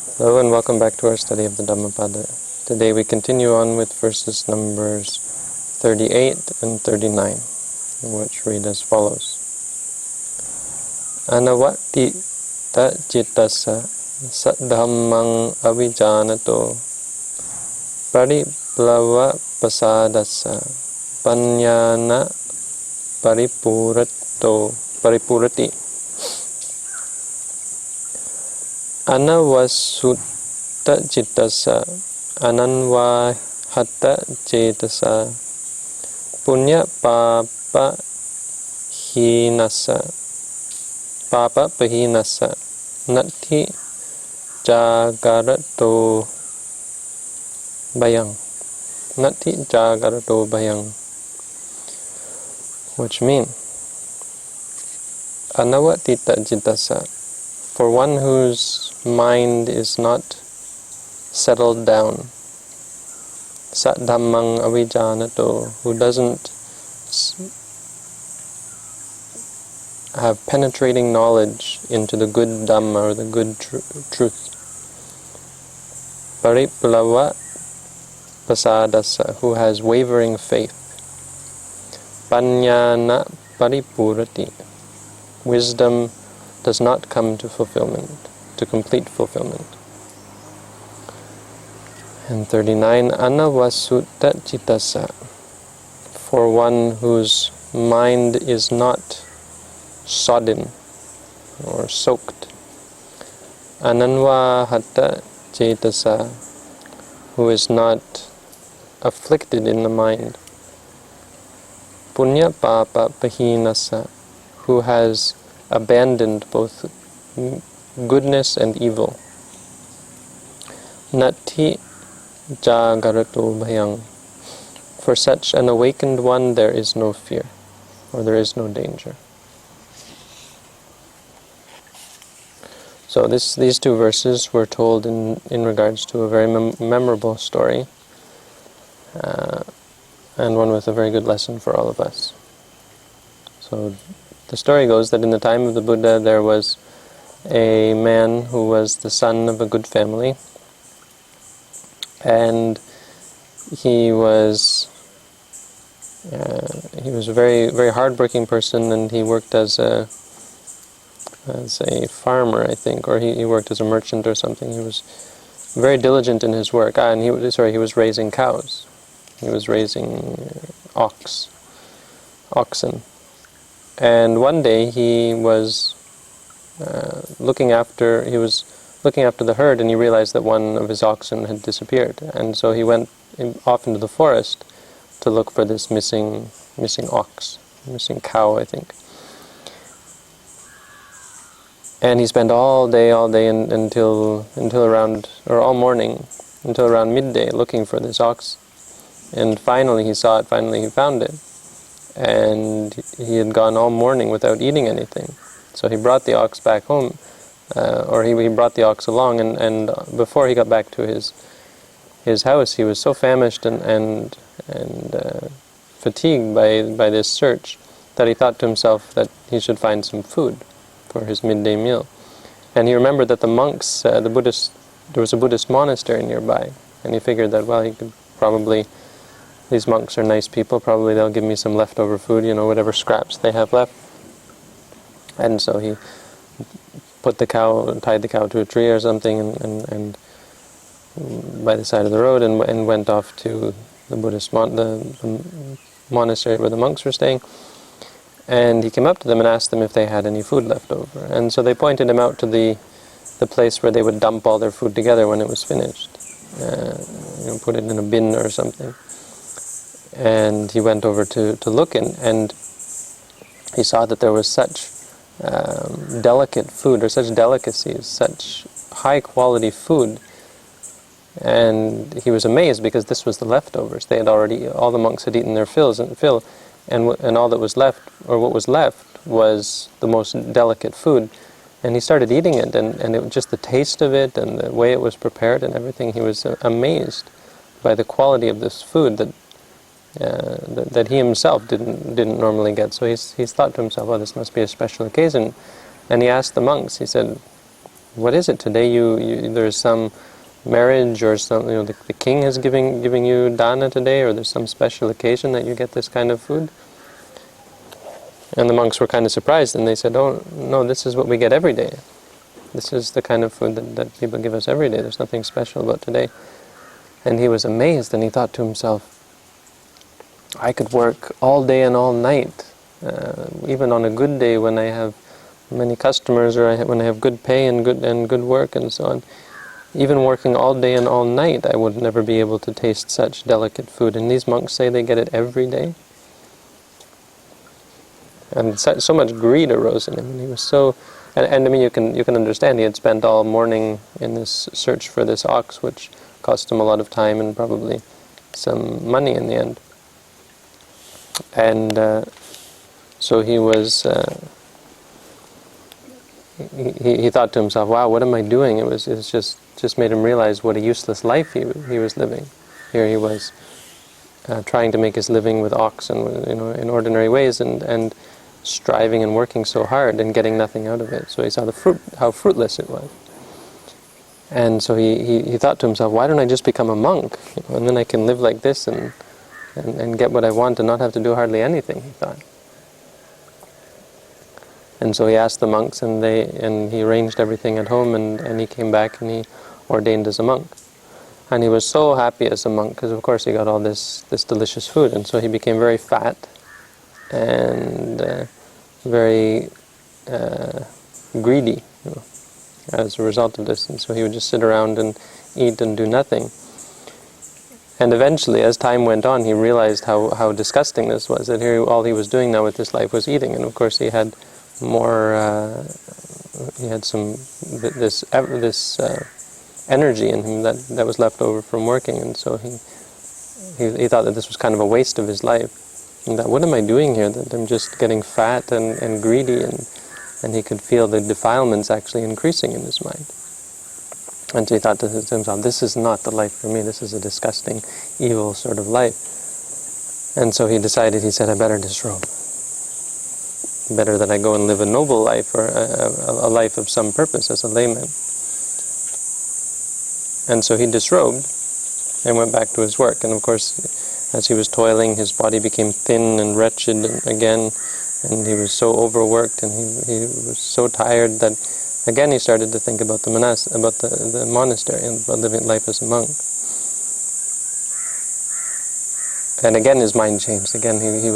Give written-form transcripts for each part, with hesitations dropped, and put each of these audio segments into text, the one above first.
Hello and welcome back to our study of the Dhammapada. Today we continue on with verses numbers 38 and 39, which read as follows. Anavaṭṭhitacittassa saddhammaṃ avijānato pariplavapasādassa paññā paripūrati anavassutacittassa ananvāhatacetaso puññapāpapahīnassa natthi jāgarato bhayaṃ, which mean anavaṭṭhitacittassa, for one whose mind is not settled down, saddhammaṃ avijānato, who doesn't have penetrating knowledge into the good Dhamma or the good truth. Pariplavapasādassa, who has wavering faith. Paññā paripūrati, wisdom does not come to fulfillment, to complete fulfillment. And 39, anavassutacittassa, for one whose mind is not sodden or soaked. Ananvāhatacetaso, who is not afflicted in the mind. Puññapāpapahīnassa, who has abandoned both goodness and evil. Natthi jāgarato bhayaṃ, for such an awakened one there is no fear, or there is no danger. So these two verses were told in regards to a very memorable story, and one with a very good lesson for all of us. So the story goes that in the time of the Buddha there was a man who was the son of a good family, and he was a very, very hard-working person, and he worked as a farmer, I think, or he worked as a merchant or something. He was very diligent in his work. And he was raising cows. He was raising oxen. And one day he was looking after the herd, and he realized that one of his oxen had disappeared. And so he went off into the forest to look for this missing cow, I think. And he spent all day until around midday looking for this ox. And finally he saw it, finally he found it. And he had gone all morning without eating anything. So he brought the ox back home, or he brought the ox along, and before he got back to his house, he was so famished and fatigued by this search that he thought to himself that he should find some food for his midday meal. And he remembered that the monks, there was a Buddhist monastery nearby, and he figured that, well, he could probably, these monks are nice people, probably they'll give me some leftover food, whatever scraps they have left. And so he tied the cow to a tree or something, and by the side of the road, and went off to the Buddhist the monastery where the monks were staying. And he came up to them and asked them if they had any food left over. And so they pointed him out to the place where they would dump all their food together when it was finished. Put it in a bin or something. And he went over to look, and he saw that there was such delicate food, or such delicacies, such high quality food. And he was amazed because this was the leftovers. All the monks had eaten their fill, and all that was left, or what was left, was the most delicate food. And he started eating it, and it was just the taste of it, and the way it was prepared, and everything. He was amazed by the quality of this food that he himself didn't normally get. So he's thought to himself, "Oh, this must be a special occasion." And he asked the monks. He said, what is it today? There's some marriage or some, the king is giving you dana today, or there's some special occasion that you get this kind of food? And the monks were kind of surprised, and they said, oh, no, this is what we get every day. This is the kind of food that people give us every day. There's nothing special about today. And he was amazed, and he thought to himself, I could work all day and all night, even on a good day when I have many customers, or when I have good pay and good work and so on. Even working all day and all night, I would never be able to taste such delicate food. And these monks say they get it every day. And so much greed arose in him, and he was so... And I mean, you can understand, he had spent all morning in this search for this ox, which cost him a lot of time and probably some money in the end. And so he was... He thought to himself, wow, what am I doing? It just made him realize what a useless life he was living. Here he was trying to make his living with ox and in ordinary ways, and striving and working so hard and getting nothing out of it. So he saw how fruitless it was. And so he thought to himself, why don't I just become a monk? And then I can live like this and get what I want and not have to do hardly anything, he thought. And so he asked the monks, and he arranged everything at home, and he came back and he ordained as a monk. And he was so happy as a monk, because of course he got all this delicious food, and so he became very fat and very greedy as a result of this. And so he would just sit around and eat and do nothing. And eventually, as time went on, he realized how disgusting this was, that here all he was doing now with his life was eating. And of course he had more, he had this energy in him that was left over from working, and so he thought that this was kind of a waste of his life, and that, what am I doing here, that I'm just getting fat and greedy, and he could feel the defilements actually increasing in his mind. And so he thought to himself, this is not the life for me, this is a disgusting, evil sort of life. And so he decided, he said, I better disrobe. Better that I go and live a noble life, or a life of some purpose as a layman. And so he disrobed and went back to his work. And of course, as he was toiling, his body became thin and wretched again, and he was so overworked, and he was so tired that again he started to think about the monastery and about living life as a monk. And again his mind changed. Again he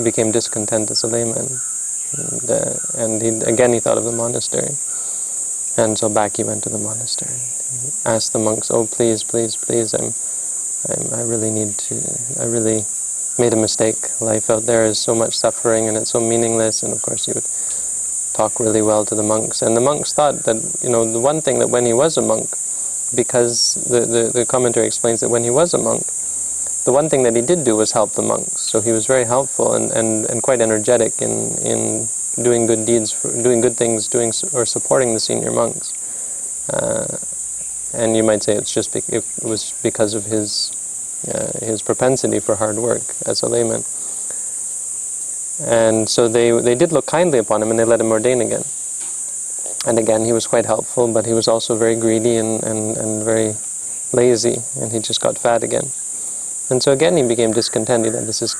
became discontent as a layman. And he thought of the monastery. And so back he went to the monastery. He asked the monks, oh, please, please, please, I really made a mistake. Life out there is so much suffering and it's so meaningless. And of course he would talk really well to the monks. And the monks thought that, the one thing that when he was a monk, because the commentary explains that when he was a monk, the one thing that he did do was help the monks. So he was very helpful and quite energetic in doing good deeds, doing good things, or supporting the senior monks. And you might say it was because of his propensity for hard work as a layman. And so they did look kindly upon him, and they let him ordain again. And again, he was quite helpful, but he was also very greedy and very lazy, and he just got fat again. And so again he became discontented that this is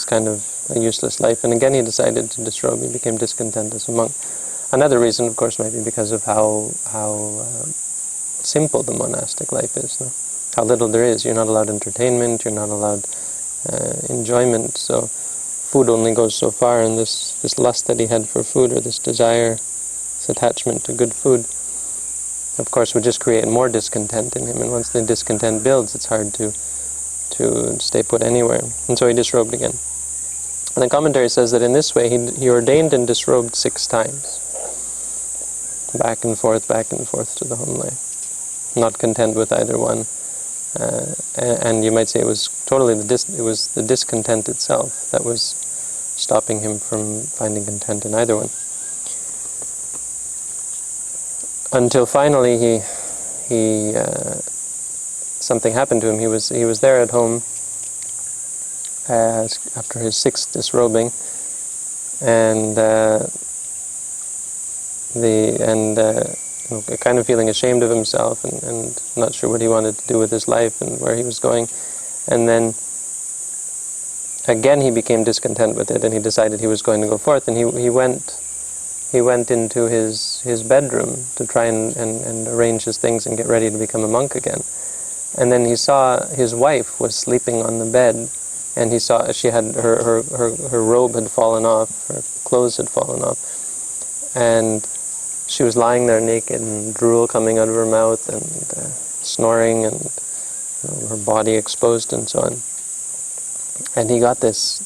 kind of a useless life. And again he decided to disrobe. He became discontent as a monk. Another reason, of course, might be because of how simple the monastic life is. No? How little there is. You're not allowed entertainment. You're not allowed enjoyment. So food only goes so far. And this lust that he had for food, or this desire, this attachment to good food, of course, would just create more discontent in him. And once the discontent builds, it's hard to stay put anywhere. And so he disrobed again. And the commentary says that in this way he ordained and disrobed 6 times. Back and forth to the home life. Not content with either one. And you might say it was totally the discontent itself that was stopping him from finding content in either one. Until finally something happened to him. He was there at home after his 6th disrobing, and kind of feeling ashamed of himself and not sure what he wanted to do with his life and where he was going. And then again he became discontent with it, and he decided he was going to go forth, and he went into his bedroom to try and arrange his things and get ready to become a monk again. And then he saw his wife was sleeping on the bed, and he saw she had her robe had fallen off, her clothes had fallen off, and she was lying there naked and drool coming out of her mouth and snoring, and her body exposed and so on. And he got this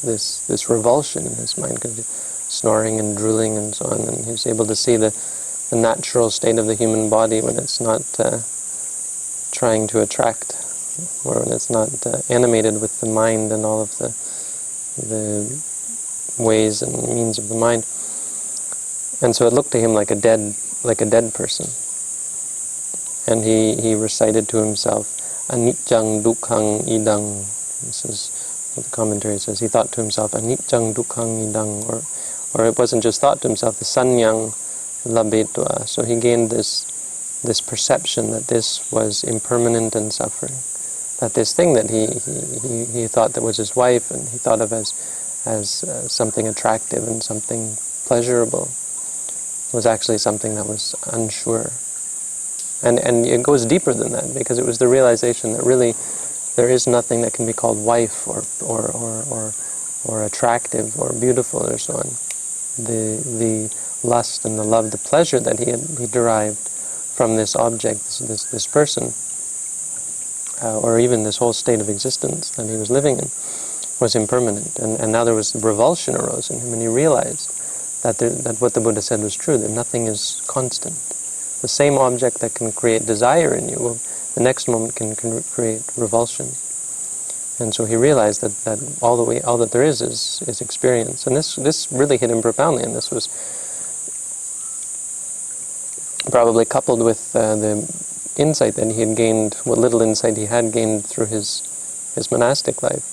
revulsion in his mind, because snoring and drooling and so on, and he was able to see the natural state of the human body when it's not trying to attract, or when it's not animated with the mind and all of the ways and means of the mind. And so it looked to him like a dead person. And he recited to himself, aniccaṃ dukkhaṃ idang. This is what the commentary says. He thought to himself, aniccaṃ dukkhaṃ idang, or it wasn't just thought to himself, the saññaṃ labetva. So he gained this perception that this was impermanent and suffering. That this thing that he thought that was his wife, and he thought of as something attractive and something pleasurable, was actually something that was unsure. And it goes deeper than that, because it was the realization that really there is nothing that can be called wife or attractive or beautiful or so on. The lust and the love, the pleasure that he derived from this object, this person, or even this whole state of existence that he was living in, was impermanent. And now there was revulsion arose in him, and he realized that what the Buddha said was true, that nothing is constant. The same object that can create desire in you, the next moment can create revulsion. And so he realized that all that there is experience. And this really hit him profoundly, and this was probably coupled with the insight that he had gained, what little insight he had gained through his monastic life,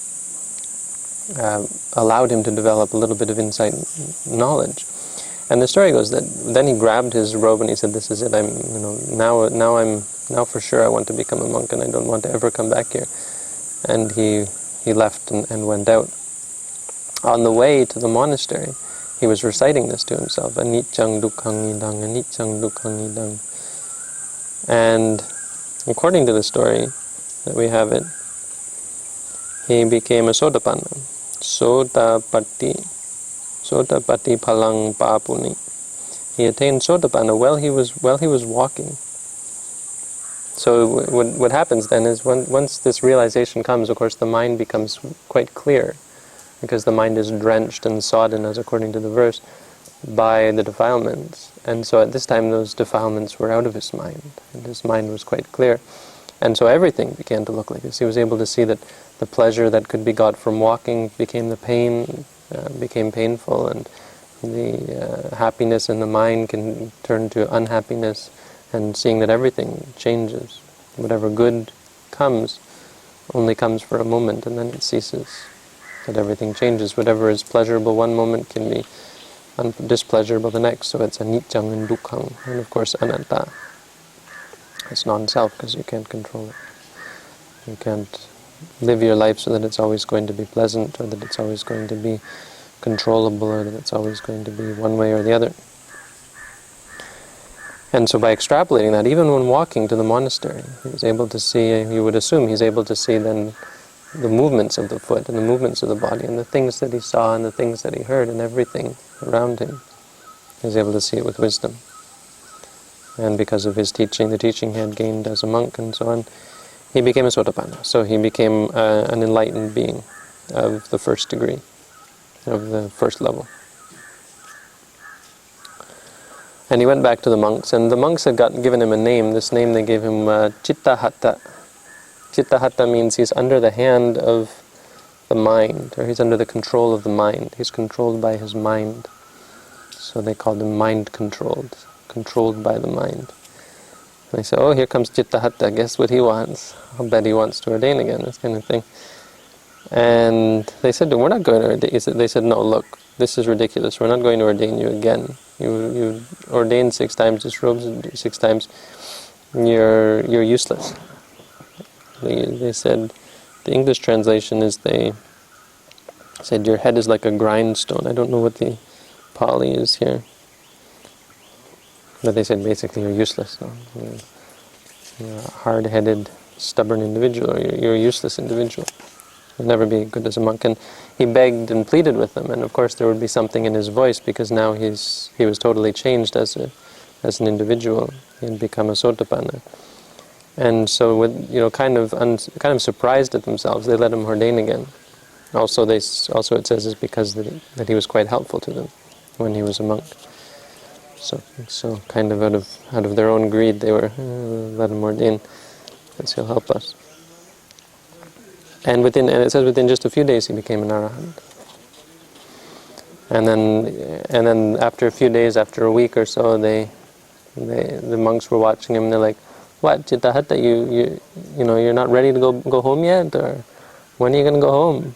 allowed him to develop a little bit of insight and knowledge. And the story goes that then he grabbed his robe and he said, "This is it. Now for sure I want to become a monk, and I don't want to ever come back here." And he left and went out. On the way to the monastery, he was reciting this to himself, aniccaṃ dukkhaṃ idang, aniccaṃ dukkhaṃ idang. And according to the story that we have it, he became a sotapanna, sotapati phalang papuni. He attained sotapanna while he was walking. So what happens then is once this realization comes, of course, the mind becomes quite clear, because the mind is drenched and sodden, as according to the verse, by the defilements. And so at this time those defilements were out of his mind, and his mind was quite clear. And so everything began to look like this. He was able to see that the pleasure that could be got from walking became became painful, and the happiness in the mind can turn to unhappiness, and seeing that everything changes. Whatever good comes only comes for a moment, and then it ceases. That everything changes. Whatever is pleasurable one moment can be displeasurable the next. So it's aniccaṃ and dukkhaṃ, and of course anatta. It's non-self, because you can't control it. You can't live your life so that it's always going to be pleasant, or that it's always going to be controllable, or that it's always going to be one way or the other. And so by extrapolating that, even when walking to the monastery, he was able to see, you would assume he's able to see then the movements of the foot and the movements of the body and the things that he saw and the things that he heard and everything around him. He was able to see it with wisdom. And because of his teaching, the teaching he had gained as a monk and so on, he became a sotapanna. So he became an enlightened being of the first degree, of the first level. And he went back to the monks, and the monks had given him a name. This name they gave him, Cittahatta. Cittahatta means he's under the hand of the mind, or he's under the control of the mind. He's controlled by his mind. So they called him mind-controlled, controlled by the mind. And they said, "Oh, here comes Cittahatta, guess what he wants? I'll bet he wants to ordain again," this kind of thing. And they said, "We're not going to ordain." They said, "No, look, this is ridiculous. We're not going to ordain you again. You ordained 6 times, disrobed 6 times. You're useless. They said, the English translation is they said your head is like a grindstone. I don't know what the Pali is here. But they said basically you're useless. No? You're a hard-headed, stubborn individual, or you're a useless individual. You'll never be good as a monk. And he begged and pleaded with them, and of course there would be something in his voice, because now he was totally changed as an individual. He had become a sotapanna. And so, kind of surprised at themselves, they let him ordain again. Also, it says it's because that he was quite helpful to them when he was a monk. So kind of out of their own greed, they were let him ordain, because he'll help us. And it says within just a few days he became an arahant. And then after a few days, after a week or so, the monks were watching him. And they're like, "What, Cittahatta? You're not ready to go home yet? Or when are you going to go home?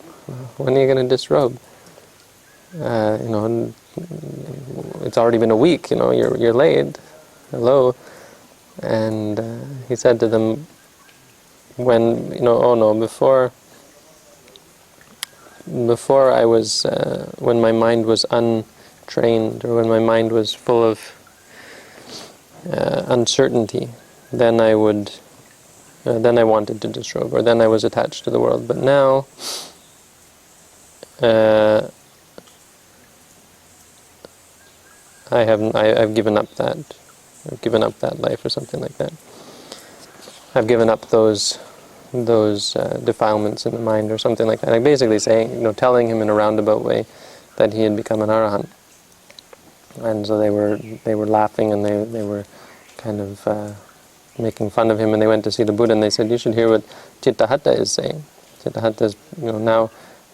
When are you going to disrobe? It's already been a week. You're late. Hello." And he said to them, before I was, when my mind was untrained, or when my mind was full of uncertainty, then I wanted to disrobe, or then I was attached to the world. But now, I've given up that. I've given up that life, or something like that. I've given up those defilements in the mind, or something like that. Like basically saying, telling him in a roundabout way that he had become an arahant. And so they were laughing, and they were kind of making fun of him, and they went to see the Buddha, and they said, "You should hear what Cittahatta is saying. Cittahatta is,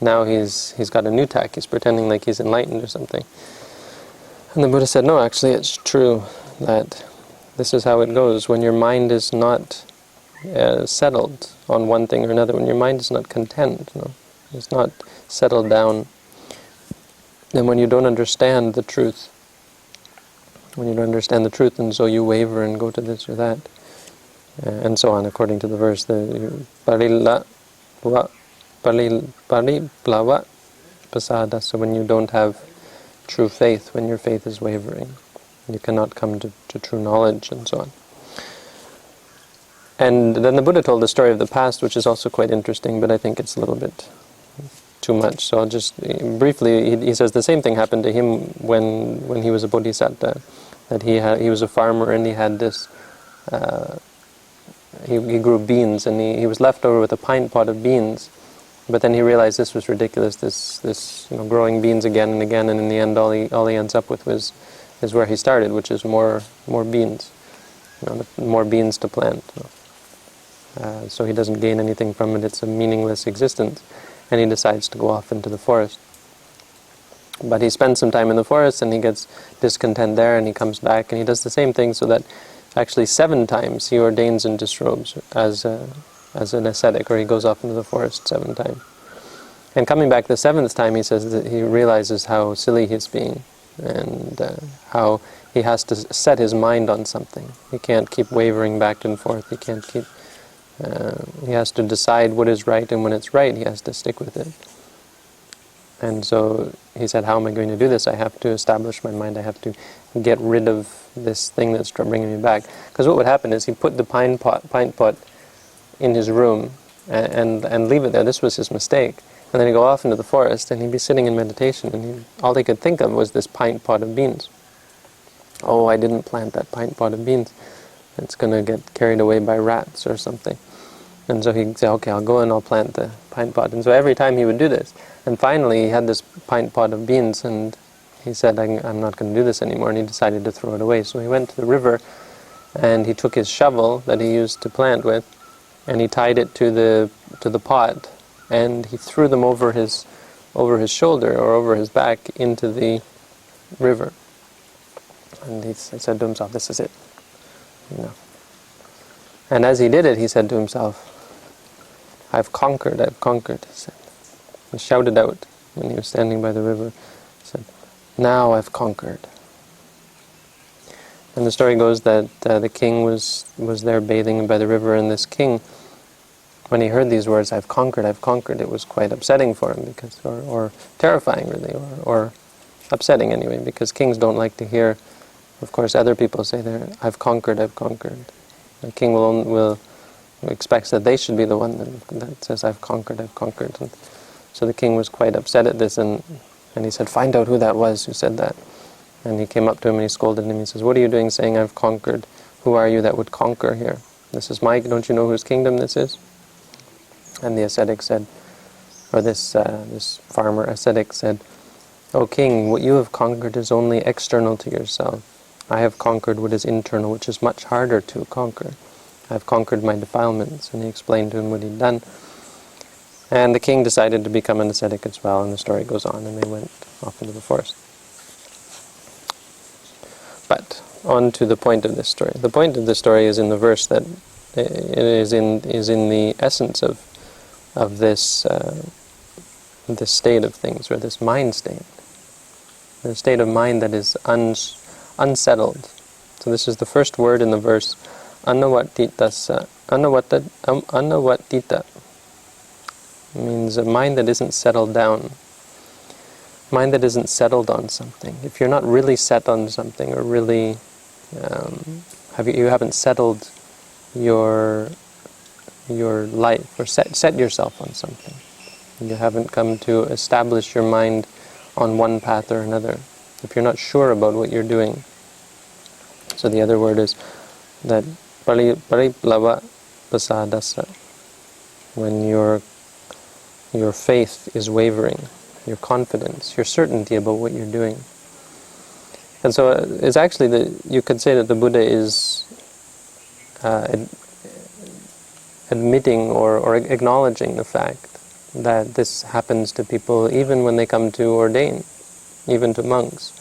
now he's got a new tack. He's pretending like he's enlightened or something." And the Buddha said, "No, actually it's true that this is how it goes. When your mind is not settled on one thing or another, when your mind is not content, it's not settled down, and when you don't understand the truth, and so you waver and go to this or that, and so on, according to the verse, the pariplavapasādassa, when you don't have true faith, when your faith is wavering, you cannot come to true knowledge," and so on. And then the Buddha told the story of the past, which is also quite interesting, but I think it's a little bit too much. So I'll just briefly, he says the same thing happened to him when he was a bodhisattva, that he was a farmer, and he had this, he grew beans, and he was left over with a pint pot of beans, but then he realized this was ridiculous, this growing beans again and again, and in the end all he ends up with is where he started, which is more beans, more beans to plant. So he doesn't gain anything from it. It's a meaningless existence, and he decides to go off into the forest. But he spends some time in the forest, and he gets discontent there, and he comes back, and he does the same thing, so that actually 7 times he ordains and disrobes as an ascetic, or he goes off into the forest 7 times. And coming back the 7th time, he says that he realizes how silly he's being, and how he has to set his mind on something. He can't keep wavering back and forth. He can't keep. He has to decide what is right, and when it's right, he has to stick with it. And so he said, "How am I going to do this? I have to establish my mind. I have to get rid of this thing that's bringing me back." Because what would happen is he'd put the pint pot in his room and leave it there. This was his mistake. And then he'd go off into the forest, and he'd be sitting in meditation, and all he could think of was this pint pot of beans. "Oh, I didn't plant that pint pot of beans. It's going to get carried away by rats or something." And so he'd say, "Okay, I'll go and I'll plant the pint pot." And so every time he would do this. And finally he had this pint pot of beans, and he said, I'm not going to do this anymore, and he decided to throw it away. So he went to the river, and he took his shovel that he used to plant with, and he tied it to the pot, and he threw them over his shoulder, or over his back, into the river. And he said to himself, "This is it." And as he did it, he said to himself, I've conquered, he said. He shouted out when he was standing by the river, he said, now I've conquered. And the story goes that the king was there bathing by the river, and this king, when he heard these words, I've conquered, it was quite upsetting for him, because, or terrifying really, or upsetting anyway, because kings don't like to hear, of course, other people say there, I've conquered. The king will expects that they should be the one that says, I've conquered. And so the king was quite upset at this, and he said, find out who that was who said that. And he came up to him and he scolded him. He says, what are you doing saying I've conquered? Who are you that would conquer here? This is don't you know whose kingdom this is? And the ascetic said, or this farmer ascetic said, O king, what you have conquered is only external to yourself. I have conquered what is internal, which is much harder to conquer. I have conquered my defilements. And he explained to him what he'd done. And the king decided to become an ascetic as well, and the story goes on, and they went off into the forest. But on to the point of this story. The point of this story is in the verse that it is in the essence of this this state of things, or this mind state, the state of mind that is unsettled. So this is the first word in the verse, anavaṭṭhitacittassa. Anavaṭṭhita means a mind that isn't settled down. Mind that isn't settled on something. If you're not really set on something, or really you haven't settled your life, or set yourself on something. You haven't come to establish your mind on one path or another. If you're not sure about what you're doing. So the other word is that pariplavapasādassa, when your faith is wavering, your confidence, your certainty about what you're doing. And so it's actually you could say that the Buddha is admitting or acknowledging the fact that this happens to people even when they come to ordain, even to monks,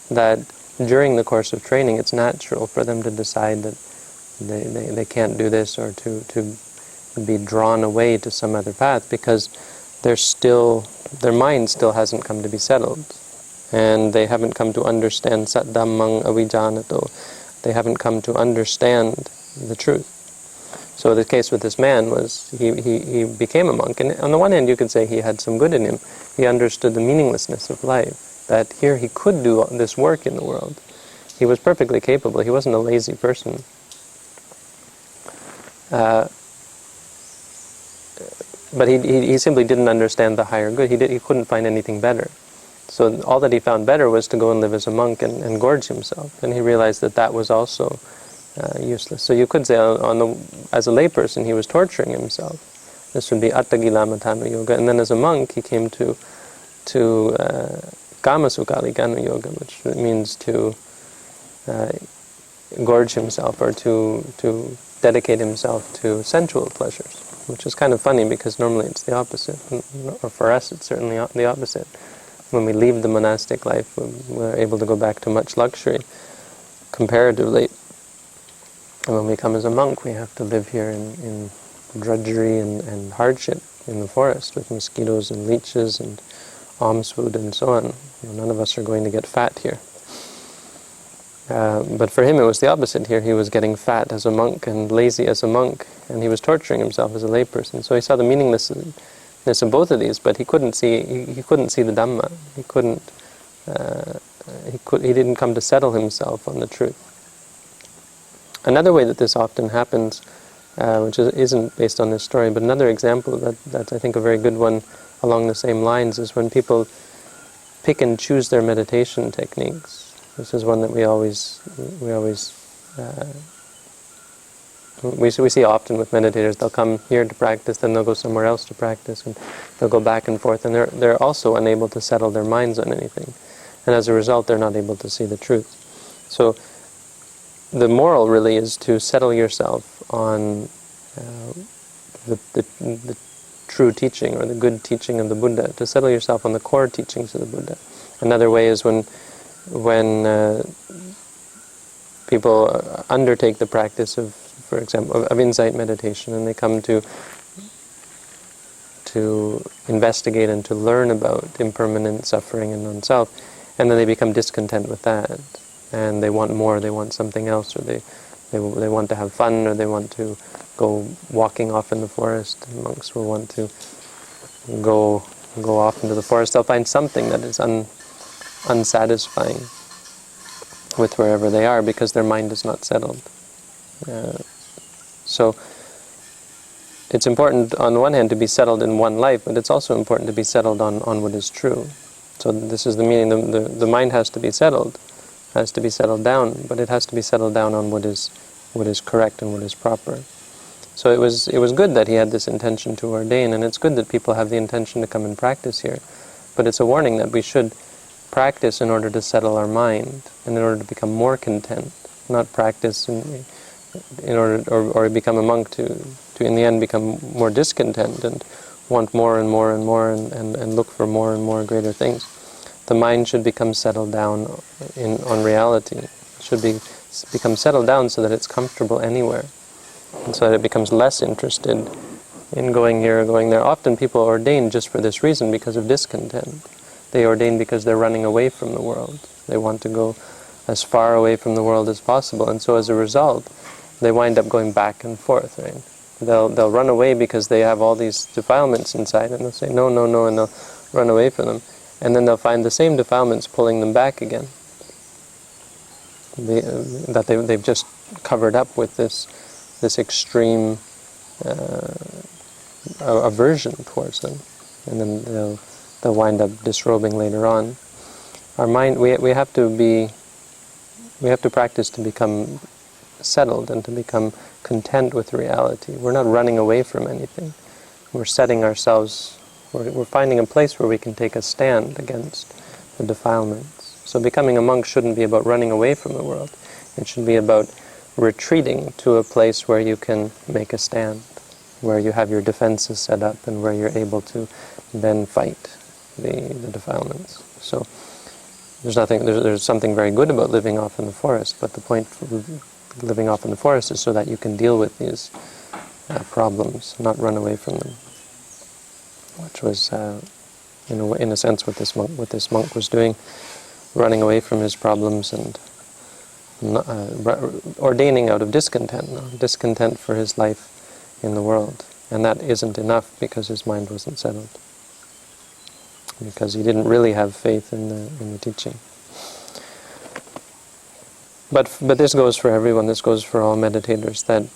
that during the course of training it's natural for them to decide that they can't do this, or to be drawn away to some other path, because their mind still hasn't come to be settled, and they haven't come to understand saddhammaṃ avijānato. They haven't come to understand the truth. So the case with this man was he became a monk, and on the one hand you could say he had some good in him. He understood the meaninglessness of life, that here he could do this work in the world. He was perfectly capable. He wasn't a lazy person. But he simply didn't understand the higher good. He couldn't find anything better. So all that he found better was to go and live as a monk and gorge himself. And he realized that was also useless. So you could say as a layperson he was torturing himself. This would be attagilamattano yoga. And then as a monk he came to kamasukhaligana yoga, which means to gorge himself, or to dedicate himself to sensual pleasures. Which is kind of funny, because normally it's the opposite, or for us it's certainly the opposite. When we leave the monastic life, we're able to go back to much luxury, comparatively. And when we come as a monk, we have to live here in drudgery and hardship in the forest, with mosquitoes and leeches and alms food and so on. None of us are going to get fat here. But for him it was the opposite here. He was getting fat as a monk and lazy as a monk, and he was torturing himself as a layperson. So he saw the meaninglessness of both of these, but he couldn't see the Dhamma. He didn't come to settle himself on the truth. Another way that this often happens, which isn't based on this story, but another example that's I think a very good one along the same lines, is when people pick and choose their meditation techniques. This is one that we see often with meditators. They'll come here to practice, then they'll go somewhere else to practice, and they'll go back and forth, and they're also unable to settle their minds on anything. And as a result, they're not able to see the truth. So the moral really is to settle yourself on the true teaching, or the good teaching of the Buddha, to settle yourself on the core teachings of the Buddha. Another way is when people undertake the practice of, for example, of insight meditation, and they come to investigate and to learn about impermanent suffering and non-self, And then they become discontent with that, and they want more, they want something else, or they want to have fun, or they want to go walking off in the forest. Monks will want to go off into the forest. They'll find something that is unsatisfying with wherever they are, because their mind is not settled. So it's important on the one hand to be settled in one life, but it's also important to be settled on what is true. So this is the meaning. The mind has to be settled down, but it has to be settled down on what is correct and what is proper. So it was good that he had this intention to ordain, and it's good that people have the intention to come and practice here. But it's a warning that we should practice in order to settle our mind, and in order to become more content, not practice in order or become a monk to in the end become more discontent and want more and more and more and look for more and more greater things. The mind should become settled down on reality. It should become settled down so that it's comfortable anywhere, and so that it becomes less interested in going here or going there. Often people ordain just for this reason, because of discontent. They ordain because they're running away from the world. They want to go as far away from the world as possible, and so as a result, they wind up going back and forth, right? They'll run away because they have all these defilements inside, and they'll say no, no, no, and they'll run away from them. And then they'll find the same defilements pulling them back again. That they've just covered up with this extreme aversion towards them, and then they'll wind up disrobing later on. Our mind, we have to practice to become settled and to become content with reality. We're not running away from anything. We're setting ourselves. We're finding a place where we can take a stand against the defilements. So becoming a monk shouldn't be about running away from the world. It should be about retreating to a place where you can make a stand, where you have your defenses set up, and where you're able to then fight the defilements. So there's something very good about living off in the forest, but the point of living off in the forest is so that you can deal with these problems, not run away from them. Which was, in a sense, what this monk was doing, running away from his problems and ordaining out of discontent for his life in the world. And that isn't enough, because his mind wasn't settled, because he didn't really have faith in the teaching. But this goes for everyone. This goes for all meditators. That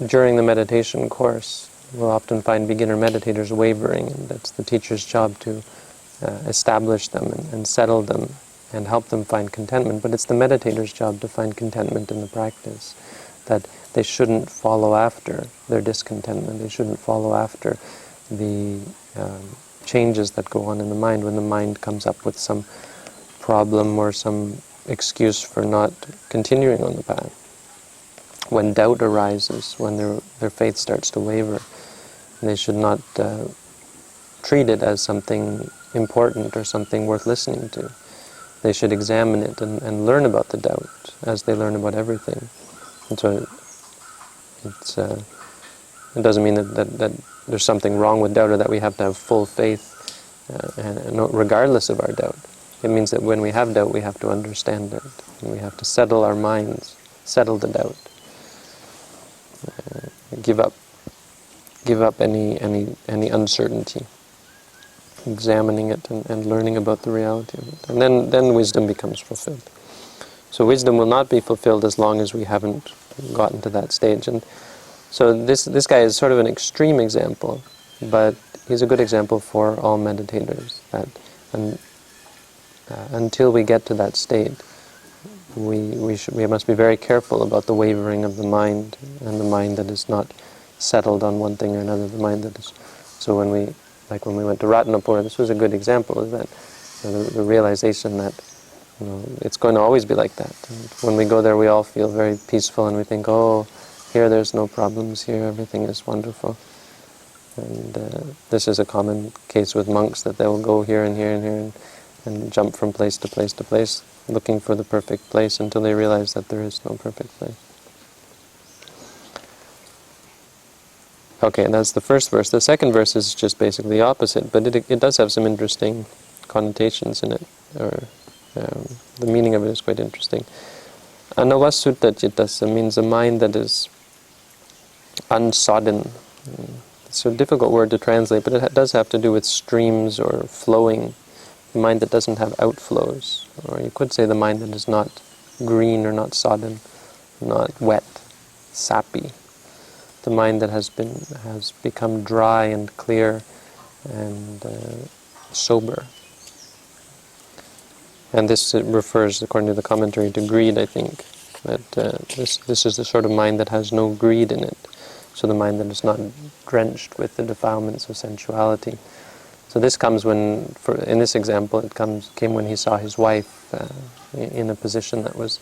during the meditation course, we'll often find beginner meditators wavering, and that's the teacher's job to establish them and settle them and help them find contentment. But it's the meditator's job to find contentment in the practice, that they shouldn't follow after their discontentment. They shouldn't follow after the changes that go on in the mind when the mind comes up with some problem or some excuse for not continuing on the path. When doubt arises, when their faith starts to waver, they should not treat it as something important or something worth listening to. They should examine it and learn about the doubt as they learn about everything. And so it doesn't mean that there's something wrong with doubt, or that we have to have full faith regardless of our doubt. It means that when we have doubt, we have to understand it, and we have to settle our minds, settle the doubt. Give up any uncertainty, examining it and learning about the reality of it. And then wisdom becomes fulfilled. So wisdom will not be fulfilled as long as we haven't gotten to that stage. And so this guy is sort of an extreme example, but he's a good example for all meditators, that until we get to that state, we must be very careful about the wavering of the mind, and the mind that is not settled on one thing or another, the mind that is. So when we went to Ratnapur, this was a good example of that, the realization that it's going to always be like that. And when we go there, we all feel very peaceful, and we think, oh, here there's no problems, here everything is wonderful. And this is a common case with monks, that they will go here and here and here and jump from place to place to place, looking for the perfect place until they realize that there is no perfect place. Okay, and that's the first verse. The second verse is just basically the opposite, but it does have some interesting connotations in it, or The meaning of it is quite interesting. Anavassutacittassa means a mind that is unsodden. It's a difficult word to translate, but it does have to do with streams or flowing. The mind that doesn't have outflows. Or you could say the mind that is not green or not sodden, not wet, sappy. The mind that has become dry and clear and sober. And this refers, according to the commentary, to greed, I think. That this is the sort of mind that has no greed in it. So the mind that is not drenched with the defilements of sensuality. So this comes when, in this example, it came when he saw his wife in a position that was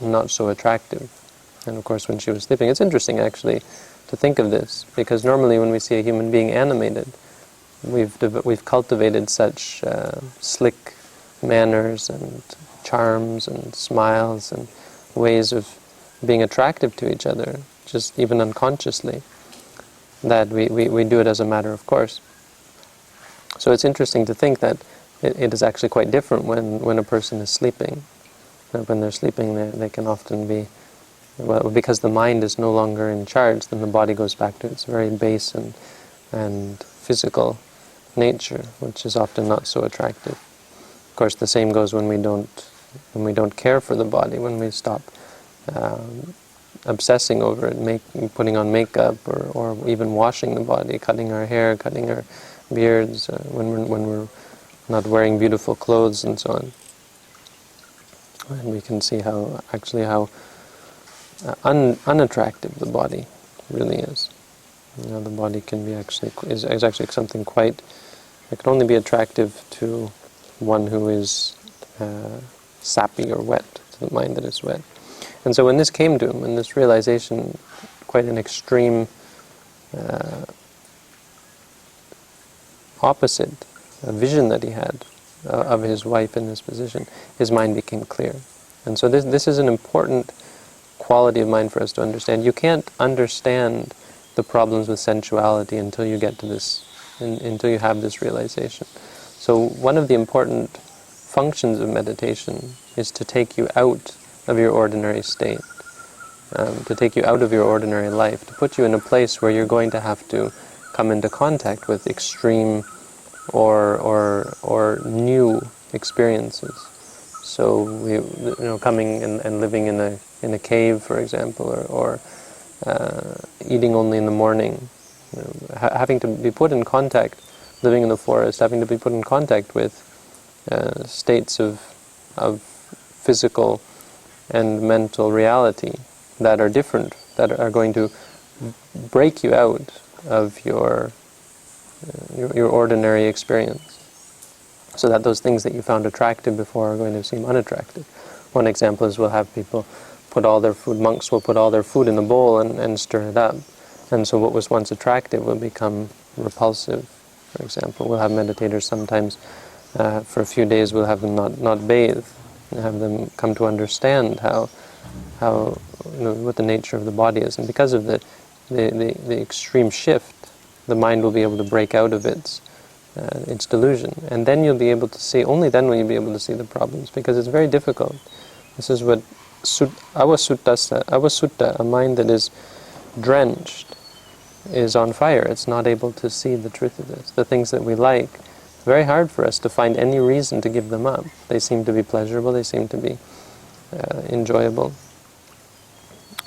not so attractive. And of course when she was sleeping. It's interesting actually to think of this, because normally when we see a human being animated, we've cultivated such slick manners and charms and smiles and ways of being attractive to each other, just even unconsciously, that we do it as a matter of course. So it's interesting to think that it is actually quite different when a person is sleeping. When they're sleeping, they can often be, well, because the mind is no longer in charge, then the body goes back to its very base and physical nature, which is often not so attractive. Of course, the same goes when we don't care for the body, when we stop obsessing over it, putting on makeup, or even washing the body, cutting our hair, cutting our beards, when we're not wearing beautiful clothes and so on. And we can see how unattractive the body really is. The body can be is actually something quite. It can only be attractive to one who is sappy or wet, to the mind that is wet. And so when this came to him, and this realization, quite an extreme opposite, a vision that he had of his wife in this position, his mind became clear. And so this is an important quality of mind for us to understand. You can't understand the problems with sensuality until you get to this, until you have this realization. So one of the important functions of meditation is to take you out of your ordinary state, to take you out of your ordinary life, to put you in a place where you're going to have to come into contact with extreme or new experiences. So coming and living in a cave, for example, or eating only in the morning, having to be put in contact, living in the forest, having to be put in contact with states of physical and mental reality that are different, that are going to break you out of your ordinary experience, so that those things that you found attractive before are going to seem unattractive. One example is we'll have people monks will put all their food in a bowl and stir it up, and so what was once attractive will become repulsive. For example, we'll have meditators sometimes, for a few days we'll have them not bathe, and have them come to understand how what the nature of the body is, and because of the extreme shift, the mind will be able to break out of its delusion, and then you'll be able to see. Only then will you be able to see the problems, because it's very difficult. This is what avasutta, a mind that is drenched, is on fire. It's not able to see the truth of this. The things that we like, very hard for us to find any reason to give them up. They seem to be pleasurable, they seem to be enjoyable.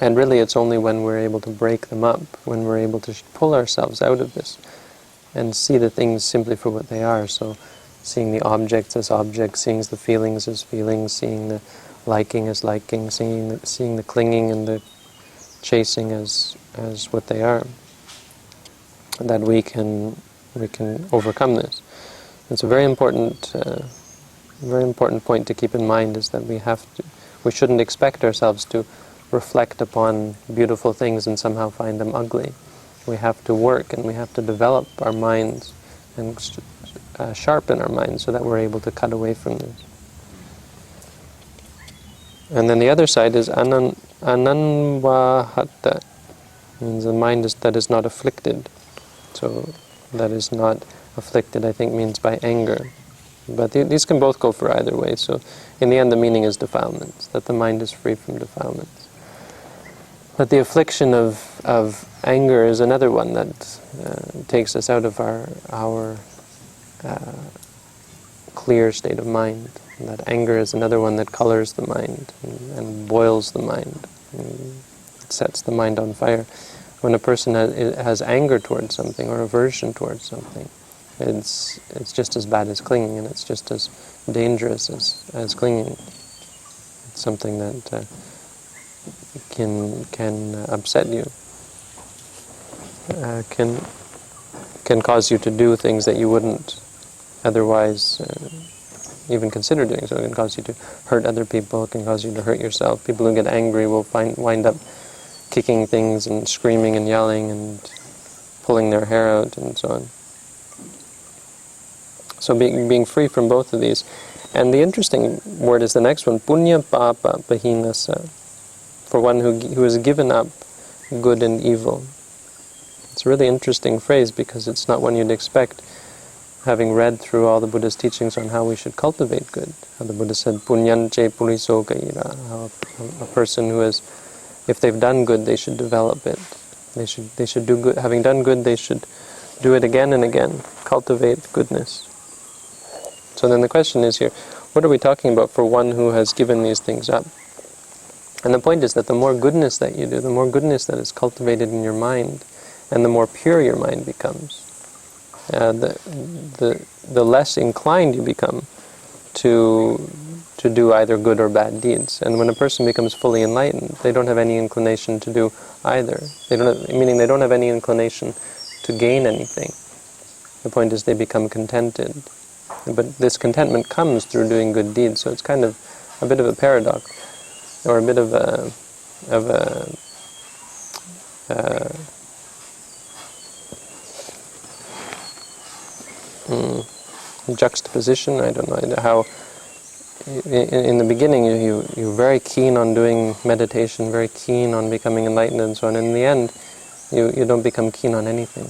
And really it's only when we're able to break them up, when we're able to pull ourselves out of this and see the things simply for what they are. So seeing the objects as objects, seeing the feelings as feelings, seeing the liking as liking, seeing the clinging and the chasing as what they are, that we can overcome this. It's a very important point to keep in mind, is that we shouldn't expect ourselves to reflect upon beautiful things and somehow find them ugly. We have to work and we have to develop our minds and sharpen our minds so that we're able to cut away from this. And then the other side is ananvāhatacetaso, means the mind that is not afflicted. So that is not afflicted, I think, means by anger. But these can both go for either way. So in the end, the meaning is defilements, that the mind is free from defilements. But the affliction of anger is another one that takes us out of our clear state of mind. And that anger is another one that colors the mind and boils the mind. It sets the mind on fire. When a person has anger towards something or aversion towards something, it's just as bad as clinging, and it's just as dangerous as clinging. It's something that can upset you, can cause you to do things that you wouldn't otherwise even consider doing. So it can cause you to hurt other people, it can cause you to hurt yourself. People who get angry will wind up kicking things and screaming and yelling and pulling their hair out and so on. So being free from both of these. And the interesting word is the next one, puññapāpapahīnassa, for one who has given up good and evil. It's a really interesting phrase because it's not one you'd expect, having read through all the Buddha's teachings on how we should cultivate good. How the Buddha said, puññance puriso kaira, how a person who has, if they've done good, they should develop it. They should do good. Having done good, they should do it again and again. Cultivate goodness. So then the question is here, what are we talking about for one who has given these things up? And the point is that the more goodness that you do, the more goodness that is cultivated in your mind, and the more pure your mind becomes, the less inclined you become to do either good or bad deeds. And when a person becomes fully enlightened, they don't have any inclination to do either. Meaning they don't have any inclination to gain anything. The point is they become contented. But this contentment comes through doing good deeds, so it's kind of a bit of a paradox, or a bit of a juxtaposition. I don't know how. In the beginning, you're very keen on doing meditation, very keen on becoming enlightened, and so on. And in the end, you don't become keen on anything,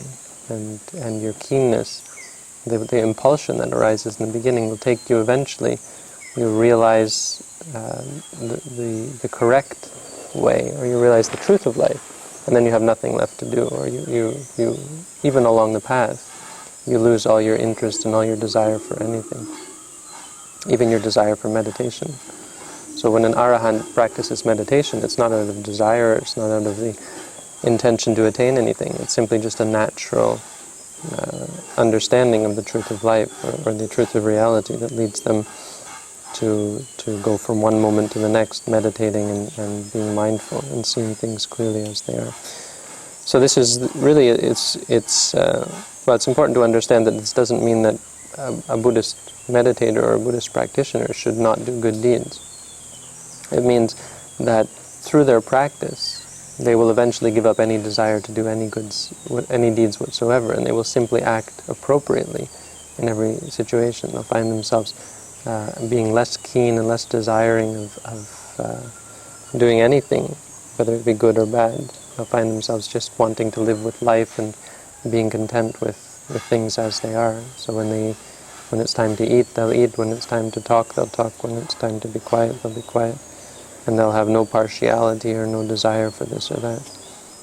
and your keenness, the impulsion that arises in the beginning, will take you eventually. You realize the correct way, or you realize the truth of life, and then you have nothing left to do. Or you even along the path, you lose all your interest and all your desire for anything, even your desire for meditation. So when an arahant practices meditation, it's not out of desire, it's not out of the intention to attain anything. It's simply just a natural understanding of the truth of life, or the truth of reality, that leads them to go from one moment to the next, meditating and being mindful and seeing things clearly as they are. So this is really, it's important to understand that this doesn't mean that a Buddhist meditator or a Buddhist practitioner should not do good deeds. It means that through their practice, they will eventually give up any desire to do any deeds whatsoever, and they will simply act appropriately in every situation. They'll find themselves being less keen and less desiring of doing anything, whether it be good or bad. They'll find themselves just wanting to live with life and being content with things as they are. So when it's time to eat, they'll eat. When it's time to talk, they'll talk. When it's time to be quiet, they'll be quiet. And they'll have no partiality or no desire for this or that.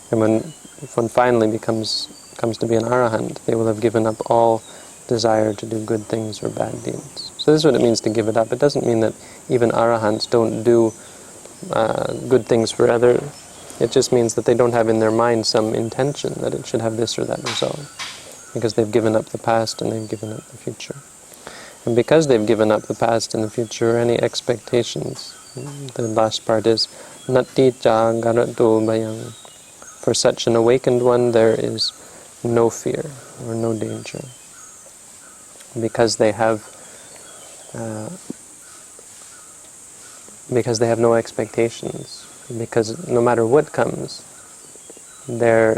And when one finally comes to be an arahant, they will have given up all desire to do good things or bad deeds. So this is what it means to give it up. It doesn't mean that even arahants don't do good things for others. It just means that they don't have in their mind some intention that it should have this or that result, because they've given up the past and they've given up the future. And because they've given up the past and the future, any expectations, the last part is natthi jāgarato bhayaṃ. For such an awakened one, there is no fear or no danger, because they have no expectations. Because no matter what comes, they're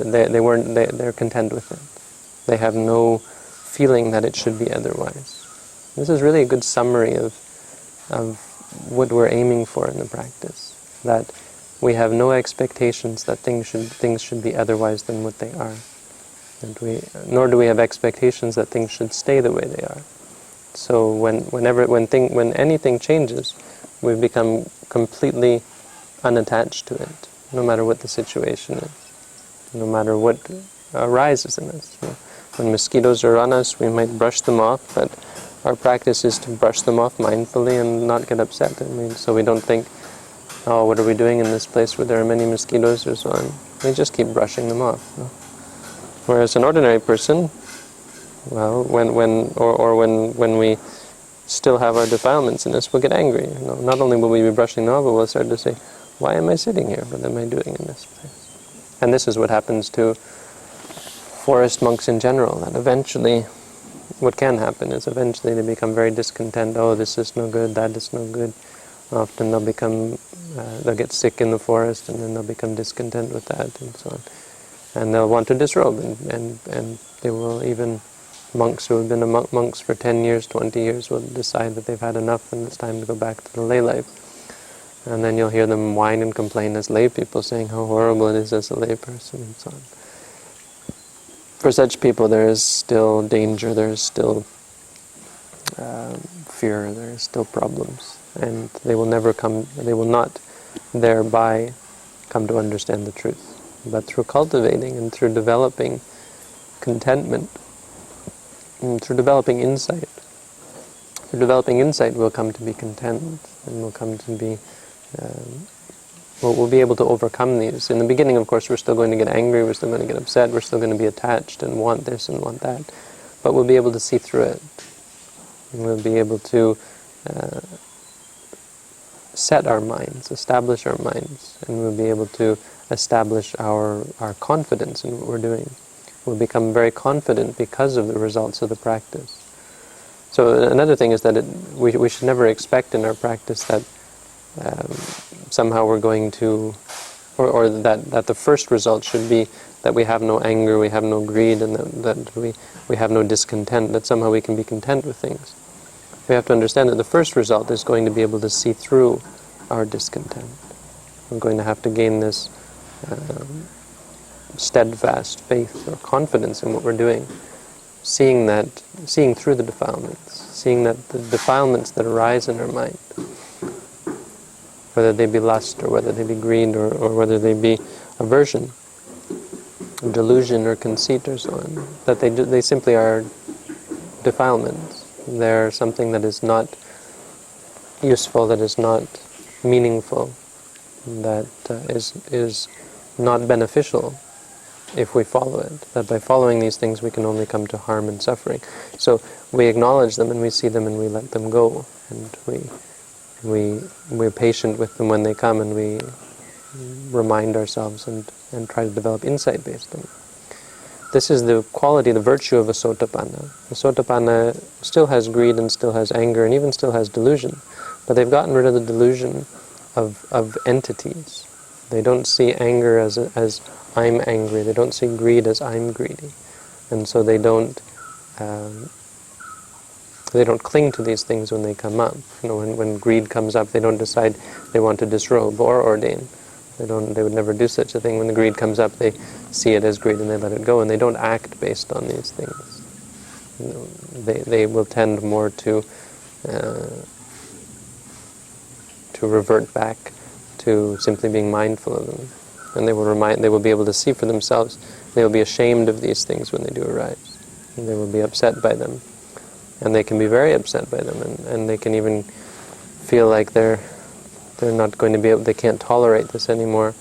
content with it. They have no feeling that it should be otherwise. This is really a good summary of what we're aiming for in the practice. That we have no expectations that things should be otherwise than what they are. Nor do we have expectations that things should stay the way they are. So when anything changes, we become completely unattached to it, no matter what the situation is, no matter what arises in us. When mosquitoes are on us, we might brush them off, but our practice is to brush them off mindfully and not get upset. So we don't think, oh, what are we doing in this place where there are many mosquitoes or so on. We just keep brushing them off. Whereas an ordinary person, well, when we still have our defilements in us, we'll get angry. Not only will we be brushing them off, but we'll start to say, why am I sitting here? What am I doing in this place? And this is what happens to forest monks in general, that eventually, what can happen is eventually they become very discontent. Oh, this is no good, that is no good. Often they'll get sick in the forest, and then they'll become discontent with that, and so on. And they'll want to disrobe, and they will even, monks who have been monks for 10 years, 20 years, will decide that they've had enough and it's time to go back to the lay life. And then you'll hear them whine and complain as lay people, saying how horrible it is as a lay person, and so on. For such people, there is still danger, there is still fear, there is still problems, and they will not thereby come to understand the truth. But through cultivating and through developing contentment, and through developing insight, we'll come to be content, and we'll come to be we'll be able to overcome these. In the beginning, of course, we're still going to get angry, we're still going to get upset, we're still going to be attached and want this and want that. But we'll be able to see through it. And we'll be able to set our minds, establish our minds, and we'll be able to establish our confidence in what we're doing. We'll become very confident because of the results of the practice. So another thing is that we should never expect in our practice that somehow we're going to, or that the first result should be that we have no anger, we have no greed, and that we have no discontent, that somehow we can be content with things. We have to understand that the first result is going to be able to see through our discontent. We're going to have to gain this steadfast faith or confidence in what we're doing, seeing through the defilements, seeing that the defilements that arise in our mind, whether they be lust, or whether they be greed, or whether they be aversion, delusion, or conceit, or so on, that they simply are defilements. They're something that is not useful, that is not meaningful, that is not beneficial if we follow it. That by following these things we can only come to harm and suffering. So we acknowledge them and we see them and we let them go, and we're patient with them when they come, and we remind ourselves and try to develop insight based on them. This is the quality, the virtue of a sotapanna. The sotapanna still has greed and still has anger and even still has delusion, but they've gotten rid of the delusion of entities. They don't see anger as I'm angry. They don't see greed as I'm greedy, and so they don't cling to these things when they come up. When greed comes up, they don't decide they want to disrobe or ordain. They would never do such a thing. When the greed comes up, they see it as greed and they let it go, and they don't act based on these things. They will tend more to revert back to simply being mindful of them, and they will be able to see for themselves. They will be ashamed of these things when they do arise, and they will be upset by them, and they can be very upset by them, and they can even feel like they're not going to be able, they can't tolerate this anymore.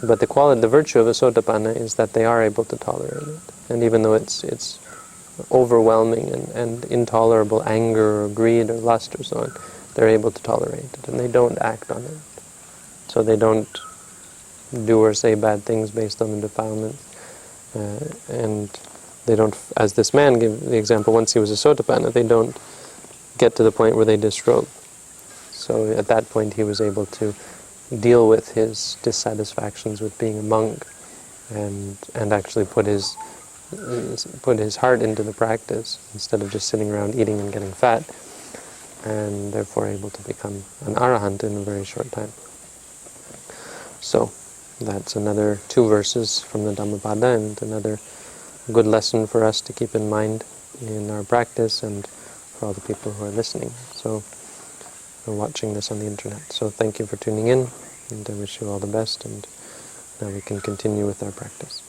But the virtue of a sotapanna is that they are able to tolerate it. And even though it's overwhelming and intolerable anger or greed or lust or so on, they're able to tolerate it, and they don't act on it. So they don't do or say bad things based on the defilement. And they don't, as this man gave the example, once he was a sotapanna, they don't get to the point where they disrobe. So at that point he was able to deal with his dissatisfactions with being a monk, and actually put his heart into the practice instead of just sitting around eating and getting fat, and therefore able to become an arahant in a very short time. So that's another 2 verses from the Dhammapada, and another good lesson for us to keep in mind in our practice, and for all the people who are listening, so are watching this on the internet. So thank you for tuning in, and I wish you all the best, and now we can continue with our practice.